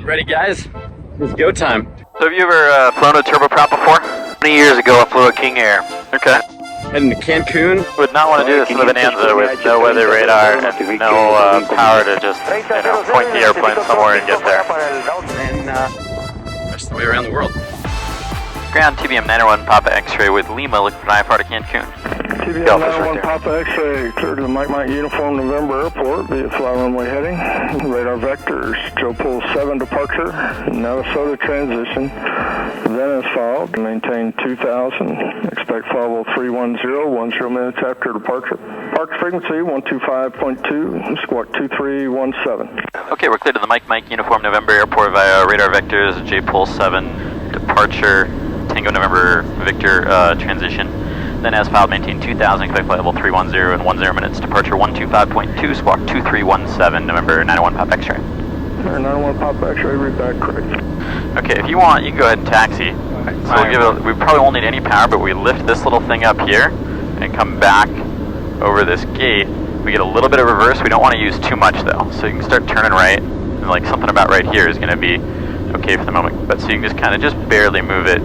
Ready, guys? It's go time. So have you ever flown a turboprop before? Many years ago I flew a King Air. Okay. Heading to Cancun. Would not want to do this in the Bonanza with no weather radar and no power to just, point the airplane somewhere and get there. And rest of the way around the world. Ground TBM 901 Papa X-ray with Lima looking for an IFR to Cancun. TBM 901 Papa X-ray cleared to the Mike Uniform November Airport via fly runway heading. Radar vectors, Joe Pool 7 departure, Navasota transition, Venice followed, maintain 2000, expect follow 310, 10 minutes after departure. Park frequency 125.2, squawk 2317. Okay, we're cleared to the Mike Uniform November Airport via radar vectors, J Pool 7 departure, Tango November Victor transition. Then as filed, maintain 2000, expect flight level 310 in 10 minutes. Departure 125.2, squawk 2317, November 901 Pop X-ray. 901 Pop X-ray, read back correct. Okay, if you want, you can go ahead and taxi. So we'll give it we probably won't need any power, but we lift this little thing up here and come back over this gate. We get a little bit of reverse. We don't want to use too much though. So you can start turning right, and like something about right here is going to be okay for the moment. But so you can just kind of just barely move it,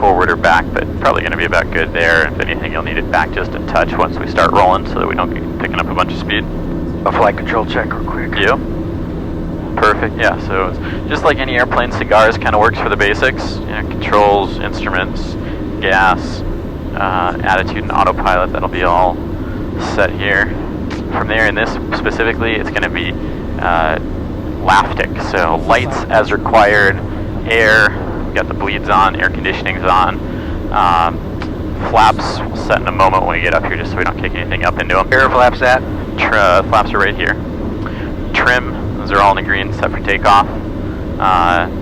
forward or back, but probably going to be about good there. If anything, you'll need it back just a touch once we start rolling so that we don't get picking up a bunch of speed. A flight control check real quick. Yep. Perfect, yeah, so it's just like any airplane, cigars kind of works for the basics. Controls, instruments, gas, attitude and autopilot, that'll be all set here. From there, in this specifically, it's going to be laftic, so lights as required, air, we got the bleeds on, air conditioning's on, flaps will set in a moment when we get up here just so we don't kick anything up into them. Where are flaps at? Flaps are right here. Trim, those are all in the green, set for takeoff.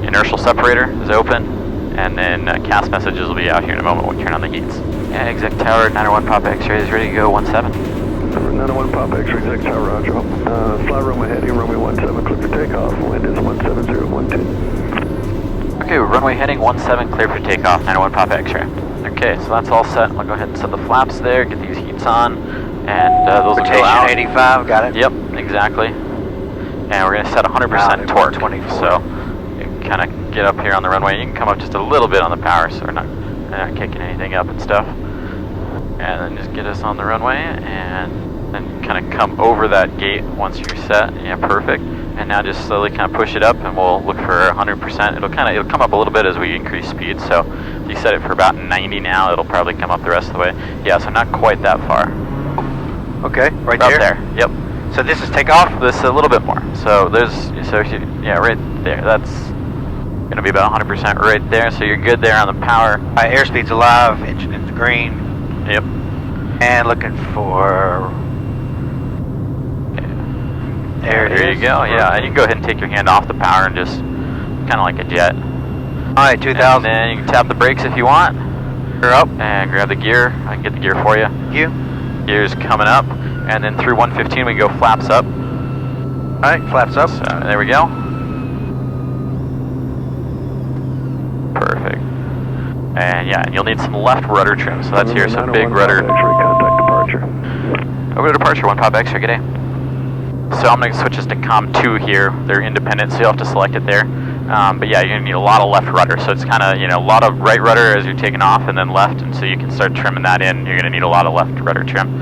Inertial separator is open, and then cast messages will be out here in a moment when we turn on the heats. Yeah, exec tower, 901 Pop X-ray is ready to go, 17. 901 Pop X-ray, exec tower, roger. Fly runway heading, runway 17, clear for takeoff, wind is 17012. Okay, runway heading 17, clear for takeoff, 901 Pop X-ray. Okay, so that's all set. I'll go ahead and set the flaps there, get these heats on, and those will go out. 85, got it? Yep, exactly. And we're going to set 100% torque, so you can kind of get up here on the runway. You can come up just a little bit on the power, so we're not kicking anything up and stuff. And then just get us on the runway, and then kind of come over that gate once you're set. Yeah, perfect. And now just slowly kind of push it up, and we'll look for 100%. It'll come up a little bit as we increase speed. So if you set it for about 90 now, it'll probably come up the rest of the way. Yeah, so not quite that far. Okay, right about there? Yep. So this is takeoff? This is a little bit more. So right there. That's going to be about 100% right there. So you're good there on the power. Airspeed's alive, engine is green. Yep. And looking for... There you go. Yeah, you can go ahead and take your hand off the power and just kind of like a jet. Alright, 2000. And then you can tap the brakes if you want. Gear up and grab the gear. I can get the gear for you. You. Gear's coming up. And then through 115 we go flaps up. Alright, flaps up. So there we go. Perfect. And yeah, and you'll need some left rudder trim. So that's here, so big rudder. Contact departure. Over to departure, 1 Pop X-ray, good day. So I'm going to switch this to COM 2 here. They're independent, so you'll have to select it there. But yeah, you're going to need a lot of left rudder. So it's kind of, a lot of right rudder as you're taking off and then left. And so you can start trimming that in. You're going to need a lot of left rudder trim.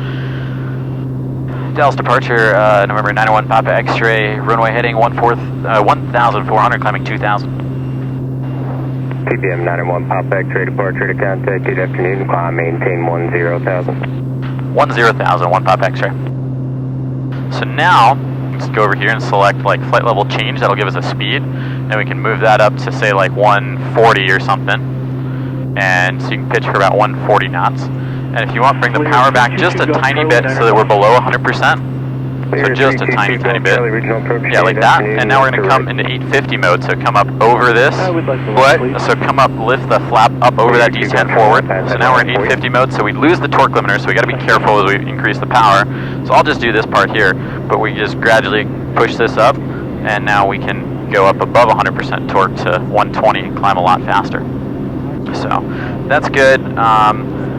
Dallas departure, November 901 Papa X-ray, runway heading 1,400, climbing 2,000. TBM 901 Papa X-ray departure to contact, good afternoon, climb, maintain 10,000. 10,000, 1 Papa X-ray. So now, let's go over here and select like flight level change, that'll give us a speed, and we can move that up to say like 140 or something. And so you can pitch for about 140 knots. And if you want, bring the power back just a tiny bit so that we're below 100%. So just a tiny bit. Yeah, like that. And now we're going to come into 850 mode, so come up over this. What? So come up, lift the flap up over that descent forward. So now we're in 850 mode, so we lose the torque limiter, so we got to be careful as we increase the power. So I'll just do this part here, but we just gradually push this up, and now we can go up above 100% torque to 120 and climb a lot faster. So that's good.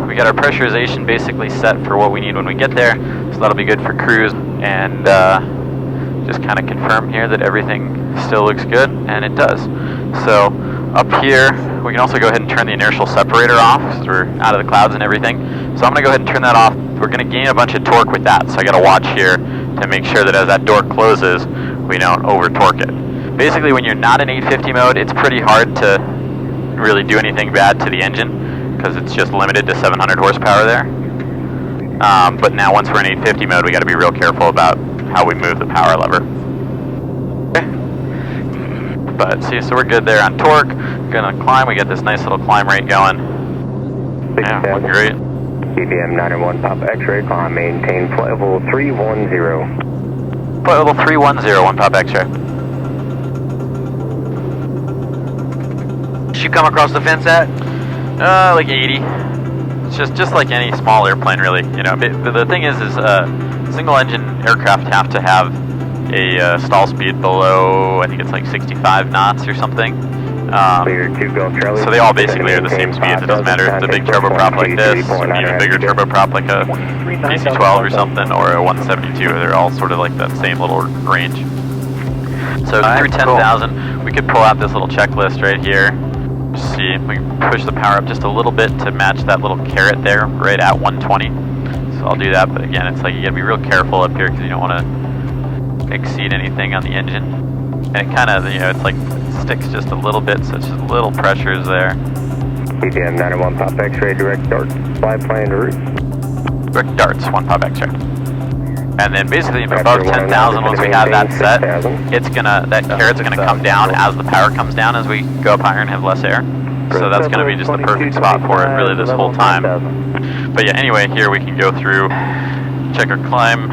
We got our pressurization basically set for what we need when we get there, so that'll be good for cruise. And just kind of confirm here that everything still looks good, and it does. So up here, we can also go ahead and turn the inertial separator off, because we're out of the clouds and everything. So I'm going to go ahead and turn that off. We're going to gain a bunch of torque with that, so I got to watch here to make sure that as that door closes, we don't over torque it. Basically, when you're not in 850 mode, it's pretty hard to really do anything bad to the engine, because it's just limited to 700 horsepower there. But now once we're in 850 mode, we got to be real careful about how we move the power lever. Okay. But see, so we're good there on torque. Gonna climb. We get this nice little climb rate going. Yeah, looking great. TBM 901 Papa X-ray, climb, maintain flight level 310. Flight level 310, 1 Papa X-ray. Did you come across the fence at? Like 80. It's just like any small airplane, really. You know, the thing is single engine aircraft have to have a stall speed below, I think it's like 65 knots or something. So they all basically are the same speeds. It doesn't matter if it's a big turboprop like this, even bigger turboprop like a DC-12 or something, or a 172. They're all sort of like that same little range. So through 10,000, we could pull out this little checklist right here. See, we can push the power up just a little bit to match that little caret there, right at 120. So I'll do that, but again, it's like you gotta be real careful up here because you don't want to exceed anything on the engine. And it kind of, you know, it's like sticks just a little bit, so it's just little pressures there. TBM 901 Pop X-ray, direct darts, fly plan to route. Direct darts, 1 Pop X-ray. And then basically above 10,000, once we have that set, it's gonna, that caret's gonna come down as the power comes down as we go up higher and have less air. So that's gonna be just the perfect spot for it really this whole time. But yeah, anyway, here we can go through, check our climb.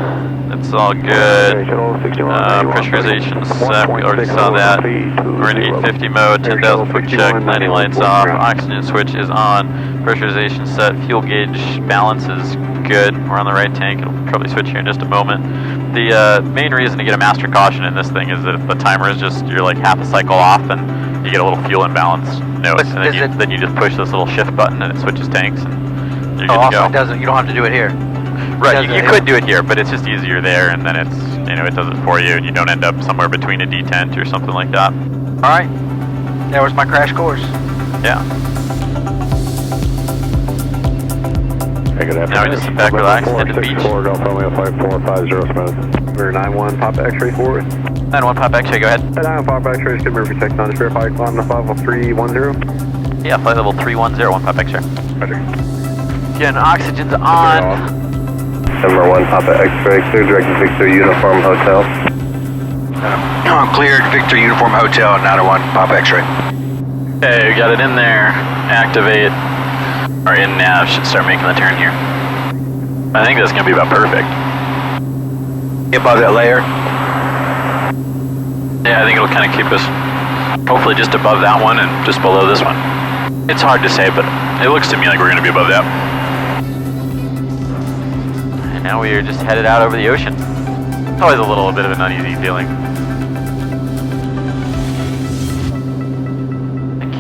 It's all good. Pressurization set, we already saw that. We're in 850 mode, 10,000 foot check, landing lights off, oxygen switch is on, pressurization set, fuel gauge balance is good. We're on the right tank, it'll probably switch here in just a moment. The main reason to get a master caution in this thing is that if the timer is just, you're like half a cycle off and you get a little fuel imbalance notice, and then you just push this little shift button and it switches tanks and you're good to go. It doesn't, you don't have to do it here. Right, you could do it here, but it's just easier there, and then it's, you know, it does it for you, and you don't end up somewhere between a detent or something like that. Alright, that was my crash course. Yeah. Now we just sit back, relax, head to the beach. We're 91 Papa X-ray forward. 91 Papa X-ray, go ahead. 91 Papa X-ray, should be protect on the verify climb to flight level 310. Yeah, flight level 310, 1 Papa X-ray. Roger. Again, oxygen's on. Number 1 Papa X-ray, clear direct Victor Uniform Hotel. Cleared Victor Uniform Hotel, 901 Papa X-ray. Okay, we got it in there. Activate. Our in-nav should start making the turn here. I think that's going to be about perfect. Get above that layer. Yeah, I think it'll kind of keep us hopefully just above that one and just below this one. It's hard to say, but it looks to me like we're going to be above that. And now we are just headed out over the ocean. It's always a little bit of an uneasy feeling.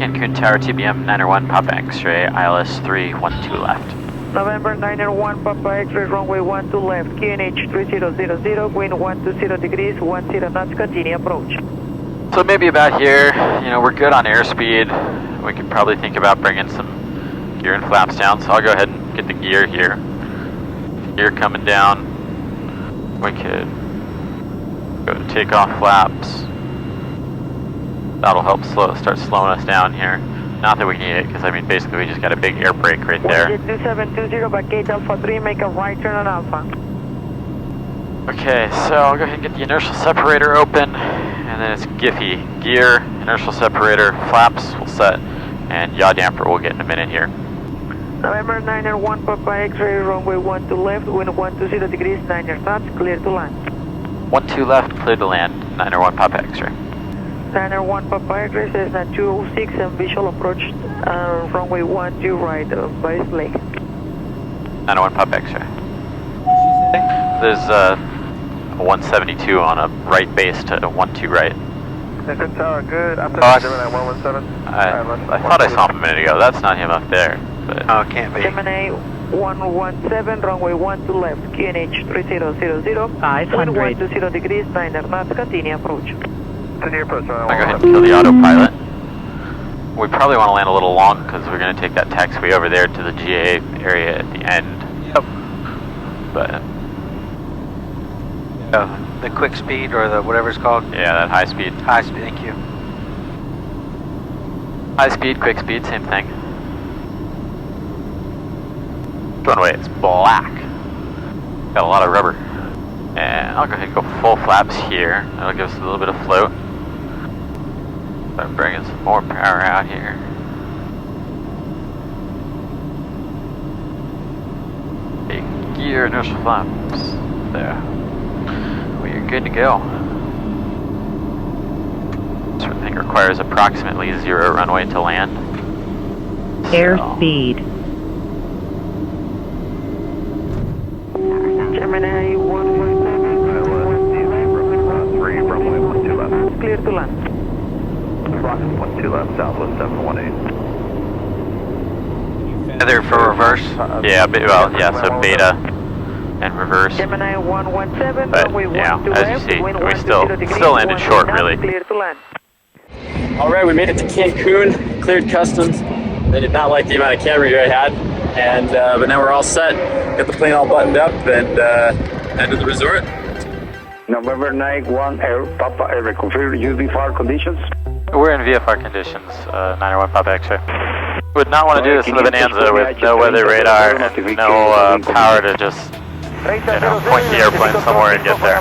Cancun Tower TBM 901 Papa X-ray ILS 312 left. November 901 Papa X-ray runway 12 left, QNH 3000, wind 120 degrees, 10 knots, continue approach. So maybe about here, you know, we're good on airspeed. We could probably think about bringing some gear and flaps down, so I'll go ahead and get the gear here. Gear coming down. We could go to takeoff flaps. That'll help start slowing us down here. Not that we need it, because I mean basically we just got a big air brake right there. 2720 back gate Alpha 3, make a right turn on Alpha. Okay, so I'll go ahead and get the inertial separator open, and then it's Giphy. Gear, inertial separator, flaps will set, and yaw damper we'll get in a minute here. November 901 Papa X-ray runway 12 left, wind 120 degrees, 9 knots, clear to land. 12 left, clear to land, 901 Papa X-ray. 901 Papa X-ray says that 206 and visual approach runway 12 right by Lake. 901 Papa X-ray. There's a 172 on a right base to 12 right. Cancun Tower, good. After I Gemini 117. thought I saw him a minute ago. That's not him up there. But Oh, it can't be. Gemini 117, runway 12 left, QNH 3000, 500. wind 120 degrees, 9 knots, continue approach. I'll go ahead and kill the autopilot. We probably want to land a little long because we're going to take that taxiway over there to the GA area at the end. Yep. But The quick speed or the whatever it's called? yeah, that high speed. High speed, thank you. High speed, quick speed, same thing. Runway, it's black. Got a lot of rubber. And I'll go ahead and go full flaps here. That'll give us a little bit of float. Start bringing some more power out here. Big gear, initial flaps. There. We are good to go. This thing requires approximately 0 runway to land. Airspeed. Gemini 117, 3, runway 12 left. clear to land. 12 left, Southwest 718. Feather for reverse. Yeah, so beta and reverse. Gemini 117, But runway yeah, 12 as you left, see, wind we 120 degrees, still landed 1 short, knot, really. clear to land. All right, we made it to Cancun, cleared customs. They did not like the amount of camera I had, and but now we're all set. Got the plane all buttoned up and head to the resort. November 9-1 Air Papa Air, confirm UV conditions. We're in VFR conditions, 901 Papa X-ray. Would not want to do this in the Bonanza with no weather radar and no power to just, point the airplane somewhere and get there.